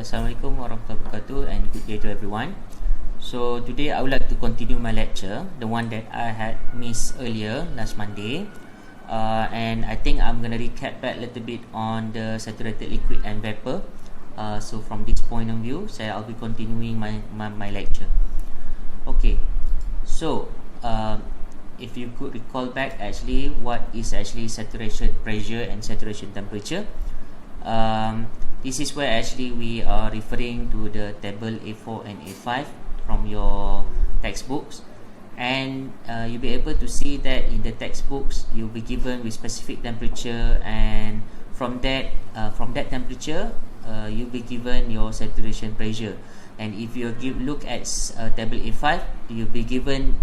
Assalamualaikum warahmatullahi wabarakatuh, and good day to everyone. So today I would like to continue my lecture, the one that I had missed earlier last Monday, and I think I'm going to recap back a little bit on the saturated liquid and vapor. So from this point of view, I'll be continuing my lecture. Okay, so if you could recall back actually what is actually saturation pressure and saturation temperature. This is where actually we are referring to the table A4 and A5 from your textbooks, and you'll be able to see that in the textbooks you'll be given with specific temperature, and from that temperature you'll be given your saturation pressure. And if you look at table A5, you'll be given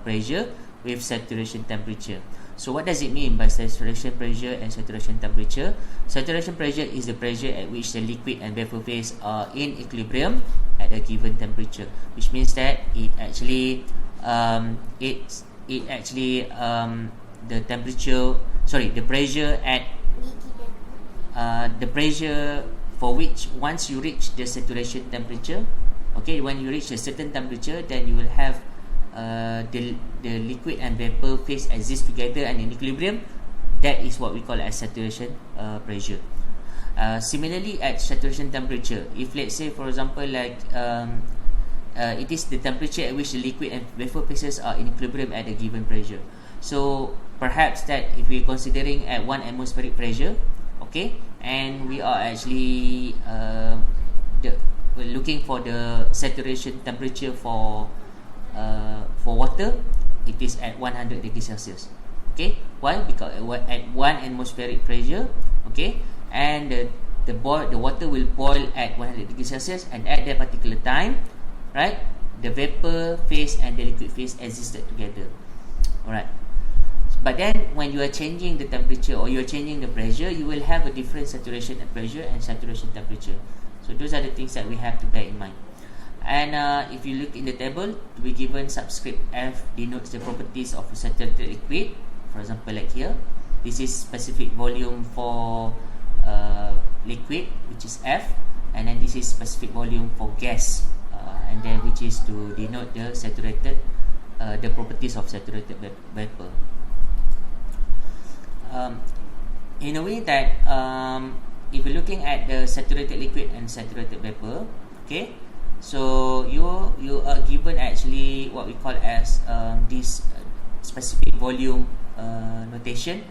pressure with saturation temperature. So what does it mean by saturation pressure and saturation temperature? Saturation pressure is the pressure at which the liquid and vapor phase are in equilibrium at a given temperature, which means that the pressure for which once you reach the saturation temperature, okay, when you reach a certain temperature, then you will have the liquid and vapor phase exist together and in equilibrium. That is what we call as saturation pressure. Similarly, at saturation temperature, if let's say for example like it is the temperature at which the liquid and vapor phases are in equilibrium at a given pressure. So perhaps that if we're considering at 1 atmospheric pressure, okay, and we are actually we're looking for the saturation temperature for water, it is at 100 degrees Celsius. Okay, why? Because at 1 atmospheric pressure, okay, and the water will boil at 100 degrees Celsius, and at that particular time, right, the vapor phase and the liquid phase existed together. Alright, but then when you are changing the temperature or you are changing the pressure, you will have a different saturation pressure and saturation temperature. So those are the things that we have to bear in mind. And if you look in the table, we given subscript F denotes the properties of a saturated liquid. For example, like here, this is specific volume for liquid, which is F, and then this is specific volume for gas, and then which is to denote the saturated, the properties of saturated vapor. In a way that if you're looking at the saturated liquid and saturated vapor, okay, so you are given actually what we call as this specific volume notation.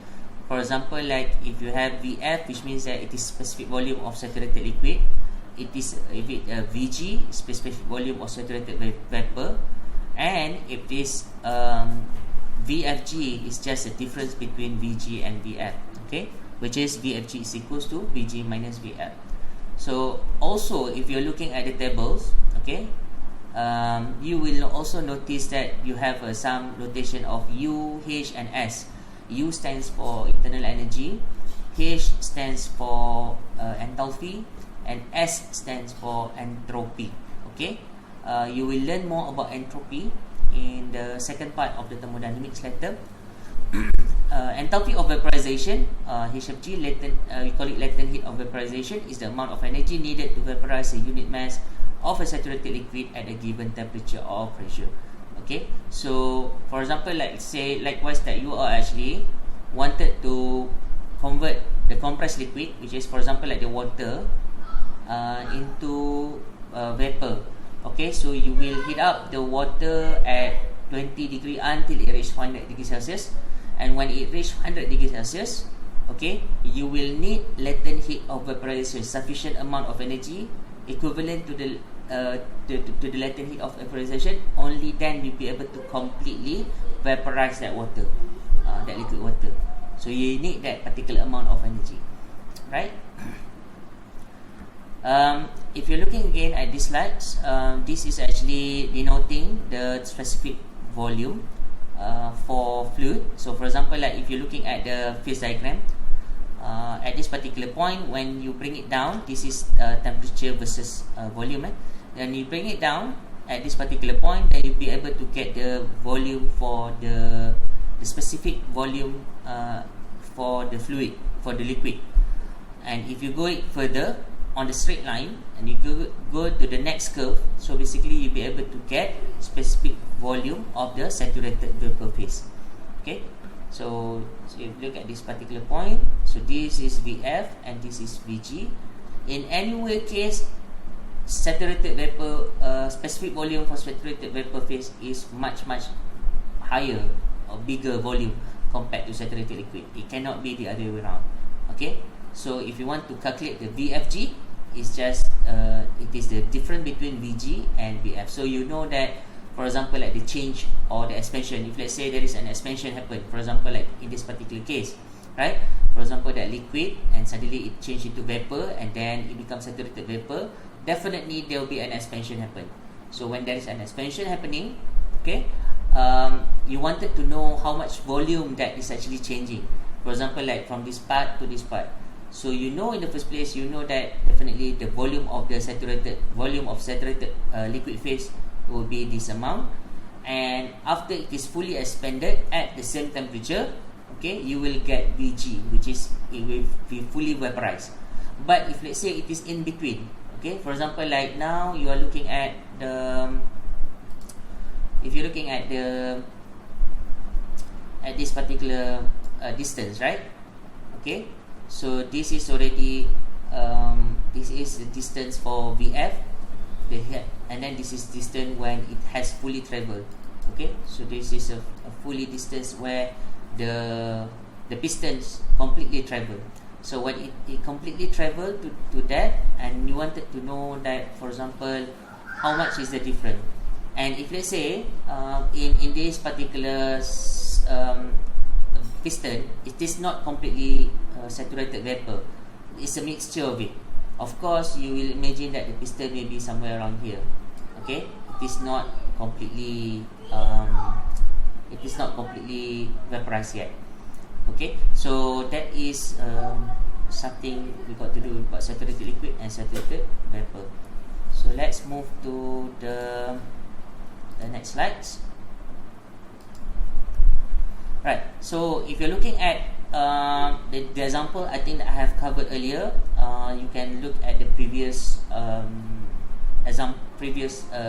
For example, like if you have VF, which means that it is specific volume of saturated liquid. It is if it VG, specific volume of saturated vapor, and if this VFG is just a difference between VG and VF, okay, which is VFG is equals to VG minus VF. So also if you're looking at the tables, okay, you will also notice that you have some notation of U, H and S. U stands for internal energy, H stands for enthalpy, and S stands for entropy. Okay, you will learn more about entropy in the second part of the thermodynamics later. Enthalpy of vaporization, HFG, we call it latent heat of vaporization, is the amount of energy needed to vaporize a unit mass of a saturated liquid at a given temperature or pressure. Okay, so for example, like say likewise that you are actually wanted to convert the compressed liquid, which is for example like the water, into vapor. Okay, so you will heat up the water at 20 degree until it reaches 100 degrees Celsius. And when it reaches 100 degrees Celsius, okay, you will need latent heat of vaporization, sufficient amount of energy equivalent to the latent heat of vaporization. Only then you'll be able to completely vaporize that water, that liquid water. So you need that particular amount of energy, right? If you're looking again at these slides, this is actually denoting the specific volume for fluid. So for example, like if you're looking at the phase diagram, at this particular point, when you bring it down, this is temperature versus volume, then you bring it down at this particular point, then you'll be able to get the volume for the specific volume for the fluid, for the liquid. And if you go it further, on the straight line and you go to the next curve, so basically you'll be able to get specific volume of the saturated vapor phase. Okay, so if you look at this particular point, so this is VF and this is VG. In any way case, saturated vapor specific volume for saturated vapor phase is much higher or bigger volume compared to saturated liquid. It cannot be the other way around. Okay, so if you want to calculate the VFG, it's just it is the difference between VG and VF. So you know that, for example, like the change or the expansion, if let's say there is an expansion happen, for example like in this particular case, right, for example that liquid and suddenly it changed into vapor and then it becomes saturated vapor, definitely there will be an expansion happen. So when there is an expansion happening, okay, you wanted to know how much volume that is actually changing, for example like from this part to this part. So you know, in the first place, you know that definitely the volume of saturated liquid phase will be this amount, and after it is fully expanded at the same temperature, okay, you will get VG, which is it will be fully vaporized. But if let's say it is in between, okay, for example like now you are looking at the, if you're looking at the at this particular distance, right, okay, so this is already this is the distance for VF, and then this is distance when it has fully traveled. Okay, so this is a fully distance where the pistons completely travel. So when it completely traveled to that, and you wanted to know that, for example, how much is the difference, and if let's say in this particular piston, it is not completely saturated vapor, it's a mixture of it. Of course, you will imagine that the piston may be somewhere around here. Okay, it is not completely vaporized yet. Okay, so that is something we got to do about saturated liquid and saturated vapor. So let's move to the next slides. Right, so if you're looking at the example I think that I have covered earlier, you can look at the previous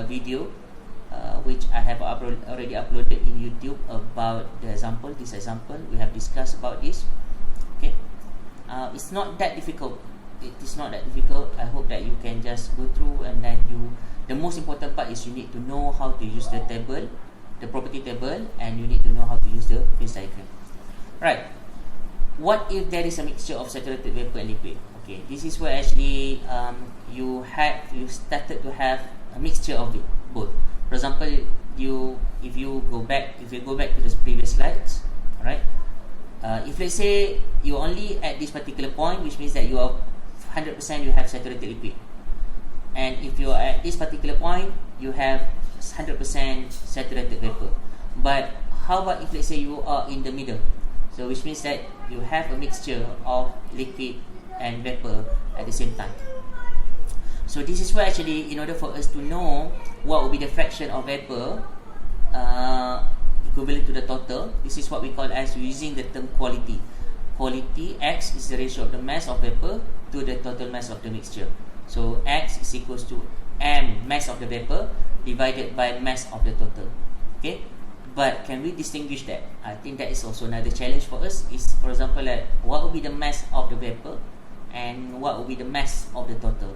video which I have already uploaded in YouTube about the example. This example we have discussed about this. Okay, it's not that difficult. It is not that difficult. I hope that you can just go through, and then the most important part is you need to know how to use the table, the property table, and you need to know how to use the phase diagram. Right, what if there is a mixture of saturated vapor and liquid? Okay, this is where actually you started to have a mixture of it both. For example, if you go back to the previous slides, right? If let's say you only at this particular point, which means that you are 100% you have saturated liquid, and if you are at this particular point, you have 100% saturated vapor. But how about if let's say you are in the middle? So which means that you have a mixture of liquid and vapor at the same time. So this is where actually, in order for us to know what will be the fraction of vapor equivalent to the total, this is what we call as using the term quality. Quality, X is the ratio of the mass of vapor to the total mass of the mixture. So X is equals to M, mass of the vapor, divided by mass of the total. Okay, but can we distinguish that? I think that is also another challenge for us. Is, for example, like what will be the mass of the vapor and what will be the mass of the total?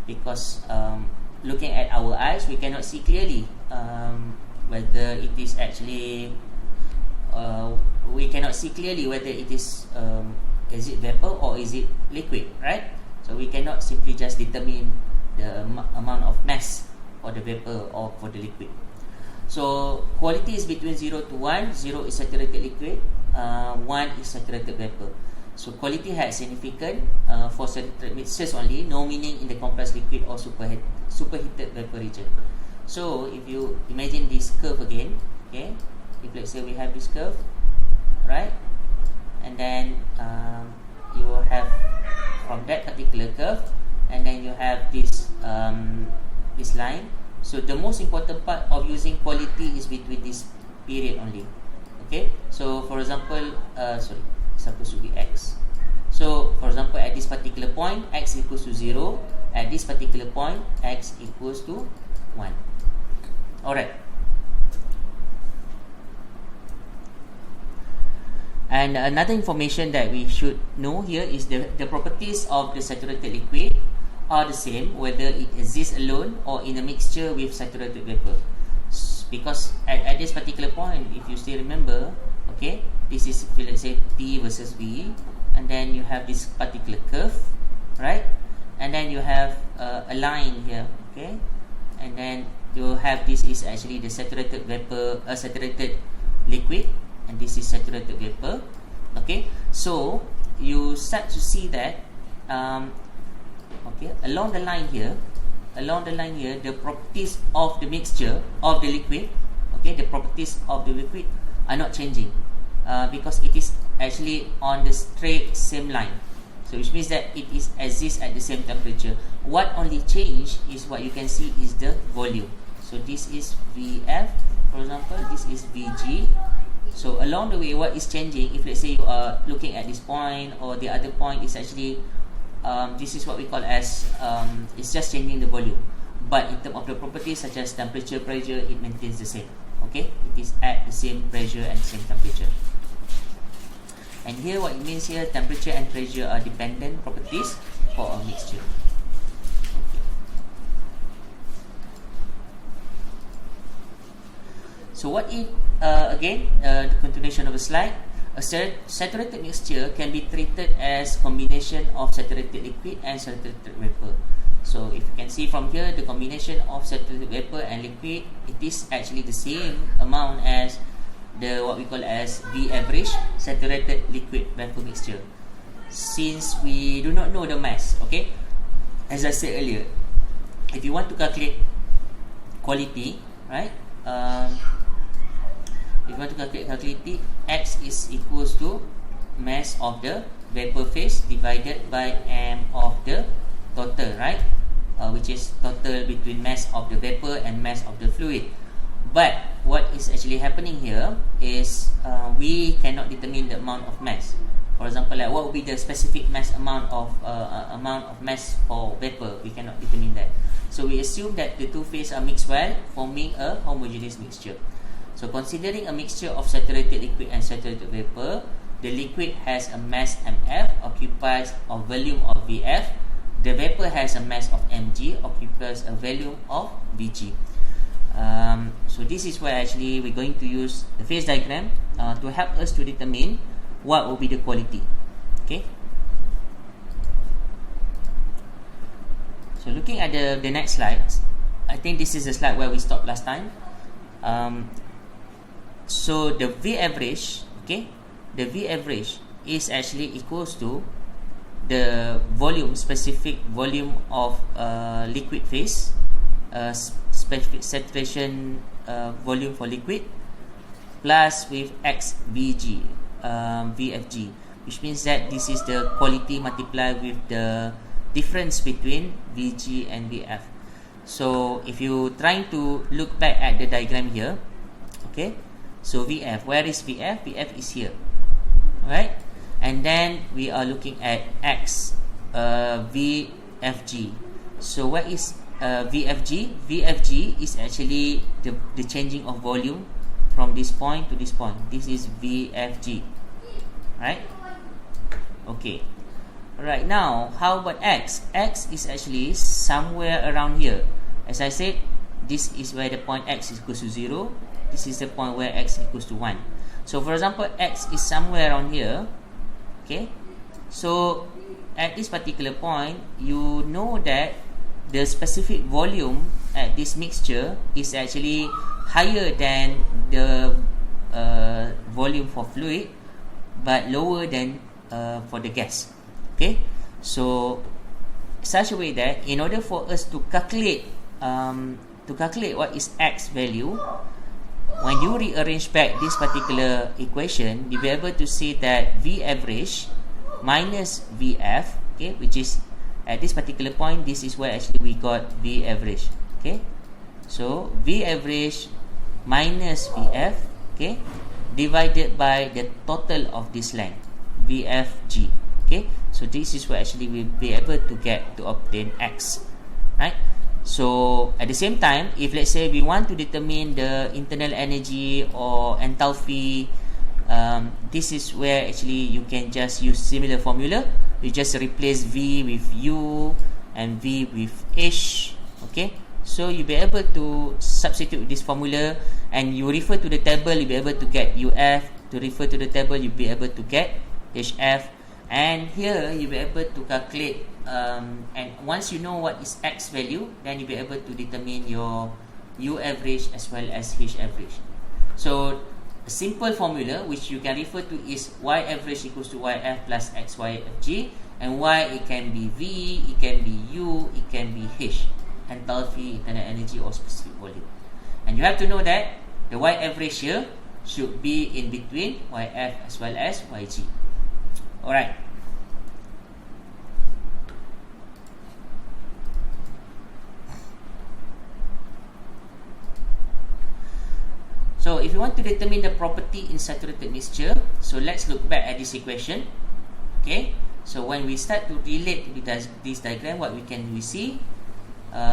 Because looking at our eyes, we cannot see clearly whether it is actually we cannot see clearly whether it is it vapor or is it liquid, right? So we cannot simply just determine the amount of mass for the vapor or for the liquid. So quality is between 0 to 1. 0 is saturated liquid, 1 is saturated vapor. So quality has significant for saturated mixtures only, no meaning in the compressed liquid or superheated vapor region. So if you imagine this curve again, okay, if let's say we have this curve, right, and then you have from that particular curve, and then you have this this line. So the most important part of using quality is between this period only. Okay, so for example, it's supposed to be X. So for example, at this particular point, X equals to 0, at this particular point x equals to 1. Alright. And another information that we should know here is the properties of the saturated liquid are the same whether it exists alone or in a mixture with saturated vapor. Because at this particular point, if you still remember, okay, this is, let's say, T versus V, and then you have this particular curve, right? And then you have a line here, okay? And then you have, this is actually the saturated vapor, saturated liquid, and this is saturated vapor, okay? So you start to see that, okay, along the line here, the properties of the mixture of the liquid, okay, the properties of the liquid are not changing, because it is actually on the straight same line. So which means that it is exists at the same temperature. What only change is what you can see is the volume. So this is Vf, for example, this is Vg. So along the way, what is changing, if let's say you are looking at this point or the other point, is actually this is what we call as it's just changing the volume, but in terms of the properties such as temperature, pressure, it maintains the same. Okay, it is at the same pressure and same temperature. And here what it means here, temperature and pressure are dependent properties for a mixture. Okay. So what if again, the continuation of the slide, a saturated mixture can be treated as combination of saturated liquid and saturated vapor. So if you can see from here, the combination of saturated vapor and liquid, it is actually the same amount as the what we call as V average saturated liquid vapor mixture. Since we do not know the mass, okay, as I said earlier, if you want to calculate quality, right, if you want to calculate quality, X is equals to mass of the vapor phase divided by M of the total, right? Which is total between mass of the vapor and mass of the fluid. But what is actually happening here is we cannot determine the amount of mass. For example, like what would be the specific mass amount of mass for vapor? We cannot determine that. So we assume that the two phases are mixed well, forming a homogeneous mixture. So considering a mixture of saturated liquid and saturated vapor, the liquid has a mass mf, occupies a volume of Vf. The vapor has a mass of mg, occupies a volume of Vg. So this is where actually we're going to use the phase diagram to help us to determine what will be the quality. Okay. So looking at the next slide, I think this is the slide where we stopped last time. So the V average, okay, the V average is actually equals to the volume, specific volume of liquid phase, specific saturation volume for liquid, plus with X Vg, VFG, which means that this is the quality multiplied with the difference between Vg and Vf. So if you trying to look back at the diagram here, okay, so Vf, where is Vf? Vf is here, right? And then we are looking at X, VFG. So what is VFG? VFG is actually the changing of volume from this point to this point. This is VFG, right? Okay. Right now, how about X? X is actually somewhere around here. As I said, this is where the point X is equals to 0. This is the point where X equals to 1. So for example, X is somewhere around here. Okay. So at this particular point, you know that the specific volume at this mixture is actually higher than the volume for fluid, but lower than for the gas. Okay. So such a way that in order for us to calculate what is X value, when you rearrange back this particular equation, you'll be able to see that V average minus Vf, okay, which is at this particular point, this is where actually we got V average. Okay, so V average minus Vf, okay, divided by the total of this length, Vfg. Okay, So this is where actually we'll be able to get to obtain X, right? So at the same time, if let's say we want to determine the internal energy or enthalpy, this is where actually you can just use similar formula. You just replace V with U and V with H. Okay, so you'll be able to substitute this formula, and you refer to the table, you'll be able to get UF. To refer to the table, you'll be able to get HF, and here you'll be able to calculate. And once you know what is X value, then you'll be able to determine your U average as well as H average. So a simple formula which you can refer to is Y average equals to YF plus XYFG, and Y it can be V, it can be U, it can be H, enthalpy, internal energy, or specific volume. And you have to know that the Y average here should be in between YF as well as YG. Alright. So if you want to determine the property in saturated mixture, so let's look back at this equation. Okay, so when we start to relate with this diagram, what we see,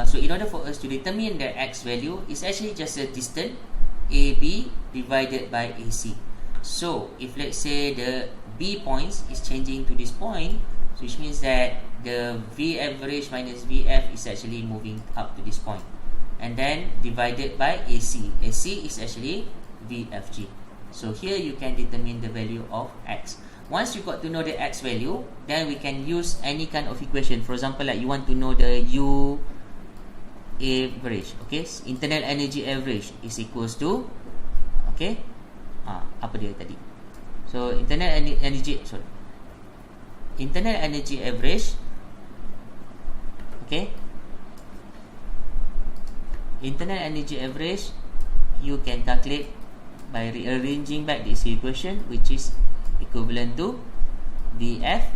so in order for us to determine the X value, it's actually just a distance AB divided by AC. So if let's say the B points is changing to this point, so which means that the V average minus VF is actually moving up to this point, and then divided by AC. AC is actually VFG. So here you can determine the value of X. Once you got to know the X value, then we can use any kind of equation. For example, like you want to know the U average. Okay, internal energy average is equals to, okay, apa dia tadi? So internal energy average. Okay, internal energy average you can calculate by rearranging back this equation, which is equivalent to VFG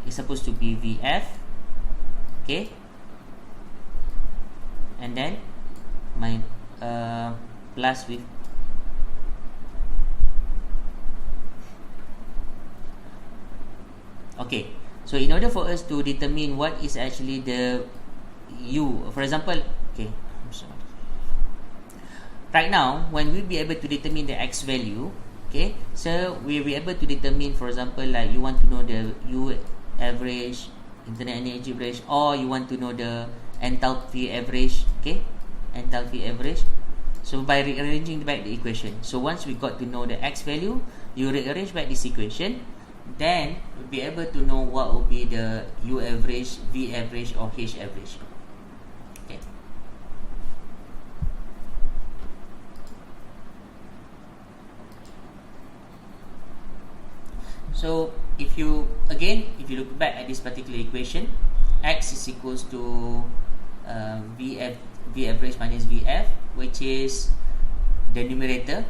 it's supposed to be VF, okay, and then my plus with okay. So in order for us to determine what is actually the U, for example, okay, I'm sorry. Right now, when we be able to determine the X value, okay, so we'll be able to determine, for example, like you want to know the U average, internal energy average, or you want to know the enthalpy average, okay, enthalpy average. So by rearranging back the equation, so once we got to know the X value, you rearrange back this equation, then we'll be able to know what will be the U average, V average, or H average. Okay. So if you look back at this particular equation, X is equals to V average minus VF, which is the numerator.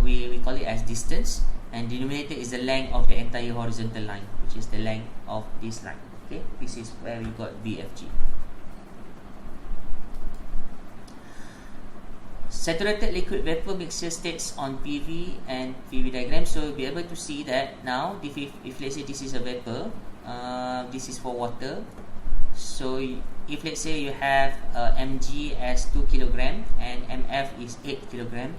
We call it as distance, and denominator is the length of the entire horizontal line, which is the length of this line. Okay, this is where we got VFG. Saturated liquid vapor mixture states on PV and PV diagram. So you'll be able to see that now, if let's say this is a vapor, this is for water. So if let's say you have mg as 2 kg and mf is 8 kg,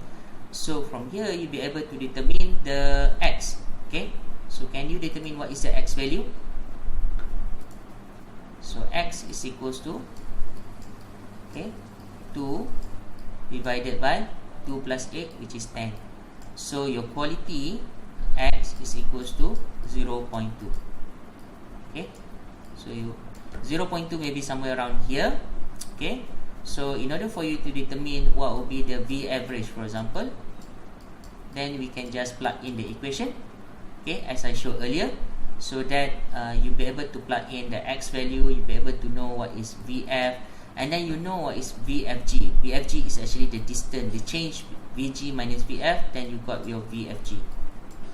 so from here you'll be able to determine the X. Okay, so can you determine what is the X value? So X is equals to, okay, 2 divided by 2 plus 8, which is 10. So your quality X is equals to 0.2. Okay, so 0.2 may be somewhere around here. Okay, so in order for you to determine what will be the V average, for example, then we can just plug in the equation, okay, as I showed earlier, so that you'll be able to plug in the X value, you'll be able to know what is VF, and then you know what is VFG. VFG is actually the distance, the change VG minus VF, then you got your VFG.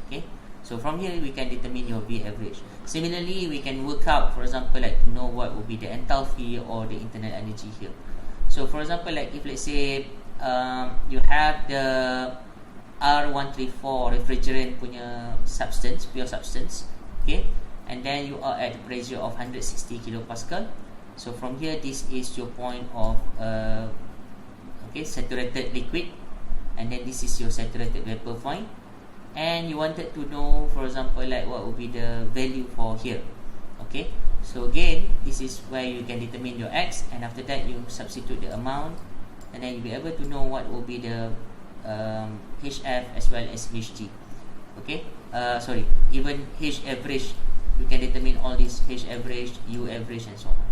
Okay, so from here we can determine your V average. Similarly, we can work out, for example, like to know what will be the enthalpy or the internal energy here. So for example, like if let's say you have the R134 refrigerant punya substance, pure substance, okay, and then you are at the pressure of 160 kilopascal. So from here, this is your point of okay, saturated liquid, and then this is your saturated vapor point, and you wanted to know, for example, like what would be the value for here. Okay, so again, this is where you can determine your X, and after that you substitute the amount, and then you'll be able to know what will be the HF as well as HG. Okay, sorry, even H average, you can determine all these H average, U average, and so on.